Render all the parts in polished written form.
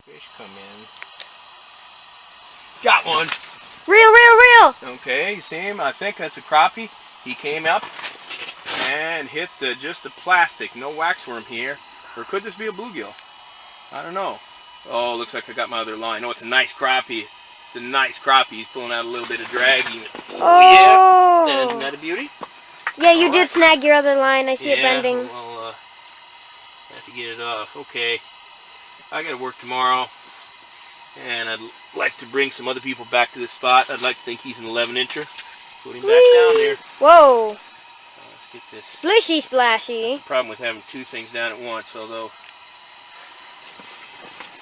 Fish come in. Got one. Real. Okay, you see him? I think that's a crappie. He came up and hit just the plastic. No waxworm here. Or could this be a bluegill? I don't know. Oh, looks like I got my other line. Oh, it's a nice crappie. It's a nice crappie. He's pulling out a little bit of drag. Oh, yeah. Isn't that a beauty? Yeah, you did snag your other line. I see it bending. Well, I have to get it off. Okay. I got to work tomorrow. And I'd like to bring some other people back to this spot. I'd like to think he's an 11-incher. Put him back down there. Whoa. Let's get this. Splishy splashy. That's the problem with having two things down at once, although.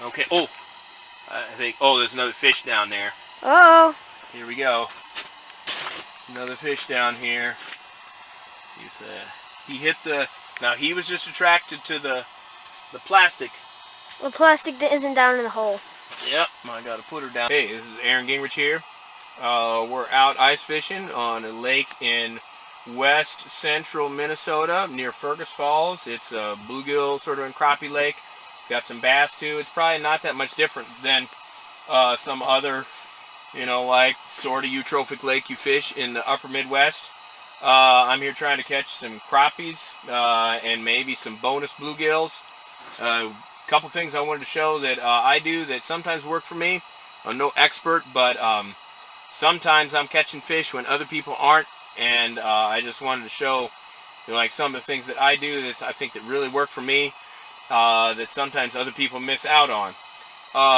Okay. Oh. I think. Oh, there's another fish down there. Uh-oh. Here we go. There's another fish down here. He hit the. Now he was just attracted to the plastic. The plastic isn't down in the hole. Yep, I gotta put her down. Hey, this is Aaron Gingrich here. We're out ice fishing on a lake in west central Minnesota near Fergus Falls. It's a bluegill sort of and crappie lake. It's got some bass too. It's probably not that much different than some other, like sort of eutrophic lake you fish in the upper Midwest. I'm here trying to catch some crappies and maybe some bonus bluegills. Couple things I wanted to show that I do that sometimes work for me. I'm no expert, but sometimes I'm catching fish when other people aren't, and I just wanted to show like some of the things that I do that I think that really work for me that sometimes other people miss out on.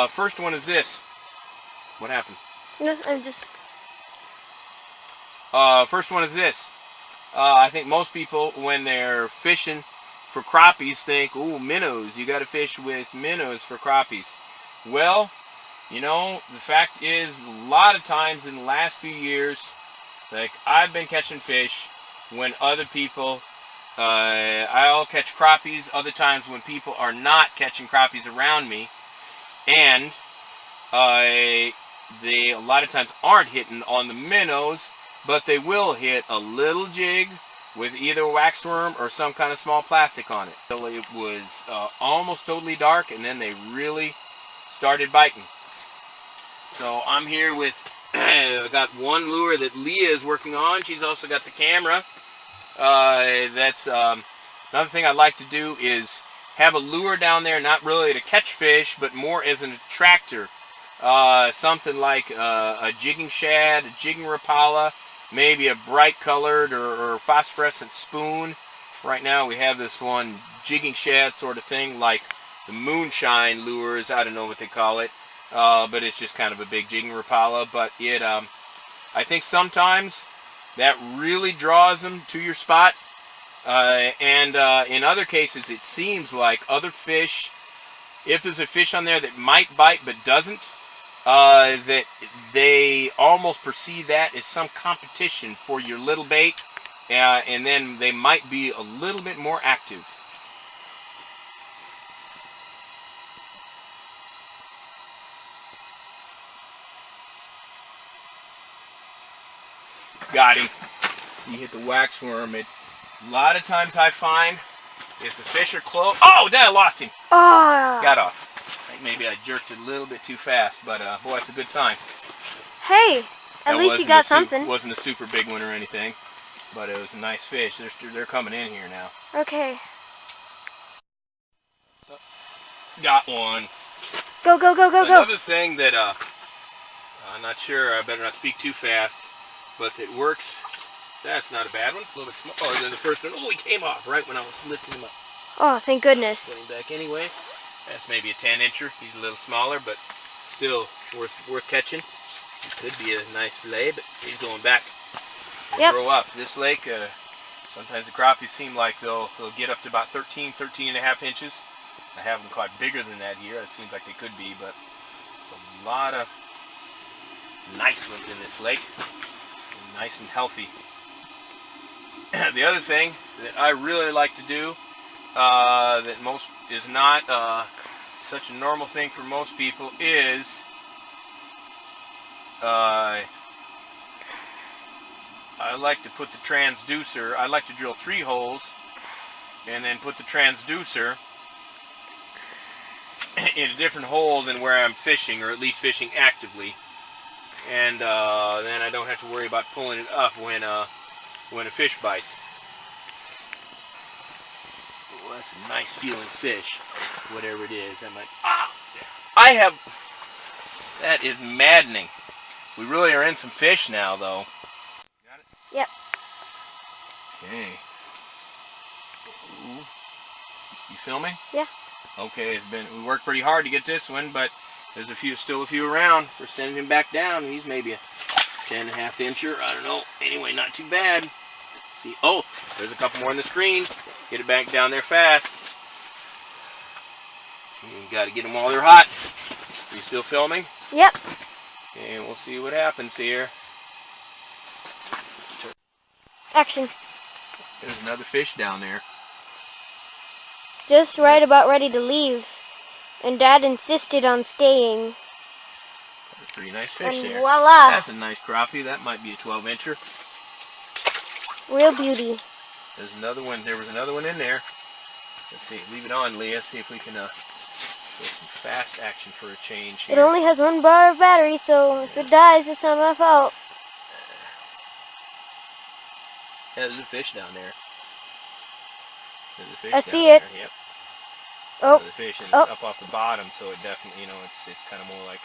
First one is this. What happened? No, I'm just... First one is this. I think most people, when they're fishing for crappies, think, ooh, minnows. You got to fish with minnows for crappies. Well, the fact is, a lot of times in the last few years, like I've been catching fish when other people, I'll catch crappies other times when people are not catching crappies around me, and they a lot of times aren't hitting on the minnows, but they will hit a little jig with either waxworm or some kind of small plastic on it. So it was almost totally dark, and then they really started biting. So I'm here with, I got one lure that Leah is working on. She's also got the camera. That's another thing I'd like to do is have a lure down there, not really to catch fish, but more as an attractor. Something like a jigging shad, a jigging rapala, maybe a bright colored or phosphorescent spoon. Right now we have this one jigging shad sort of thing, like the moonshine lures. I don't know what they call it, but it's just kind of a big jigging rapala. But it, I think sometimes that really draws them to your spot. And in other cases, it seems like other fish, if there's a fish on there that might bite but doesn't, that they almost perceive that as some competition for your little bait, and then they might be a little bit more active. Got him. He hit the waxworm. A lot of times I find if the fish are close... Oh, dad, I lost him. Oh. Got off. I think maybe I jerked it a little bit too fast, but boy, it's a good sign. Hey, at least you got something. It wasn't a super big one or anything, but it was a nice fish. They're coming in here now. Okay. So, got one. Go. Another thing that I'm not sure, I better not speak too fast, but it works. That's not a bad one. A little bit smaller than the first one. Oh, he came off right when I was lifting him up. Oh, thank goodness. Put him back anyway. That's maybe a 10-incher. He's a little smaller, but still worth catching. It could be a nice fillet, but he's going back. He'll grow up. This lake, sometimes the crappies seem like they'll get up to about 13 and a half inches. I have them caught bigger than that here. It seems like they could be, but it's a lot of nice ones in this lake. Nice and healthy. The other thing that I really like to do that most is not such a normal thing for most people is I like to put the transducer. I like to drill 3 holes and then put the transducer in a different hole than where I'm fishing, or at least fishing actively. And then I don't have to worry about pulling it up when a fish bites. Oh, that's a nice feeling fish, whatever it is. That is maddening. We really are in some fish now, though. Got it? Yep. Okay. Ooh. You filming? Yeah. Okay, we worked pretty hard to get this one, but there's still a few around. We're sending him back down. He's maybe a 10.5 incher. I don't know. Anyway, not too bad. Let's see. Oh, there's a couple more on the screen. Get it back down there fast. You got to get them while they're hot. Are you still filming? Yep. Okay, we'll see what happens here. Action. There's another fish down there. Just right about ready to leave, and Dad insisted on staying. That's a pretty nice fish And there. voila! That's a nice crappie. That might be a 12 incher. Real beauty. There's another one. There was another one in there. Let's see. Leave it on, Leah. See if we can get some fast action for a change here. It only has 1 bar of battery, so if it dies, it's not my fault. Yeah, there's a fish down there. There's a fish I down see there. it. Yep. Oh. There's a fish, and it's Oh. up off the bottom, so it definitely, it's kind of more like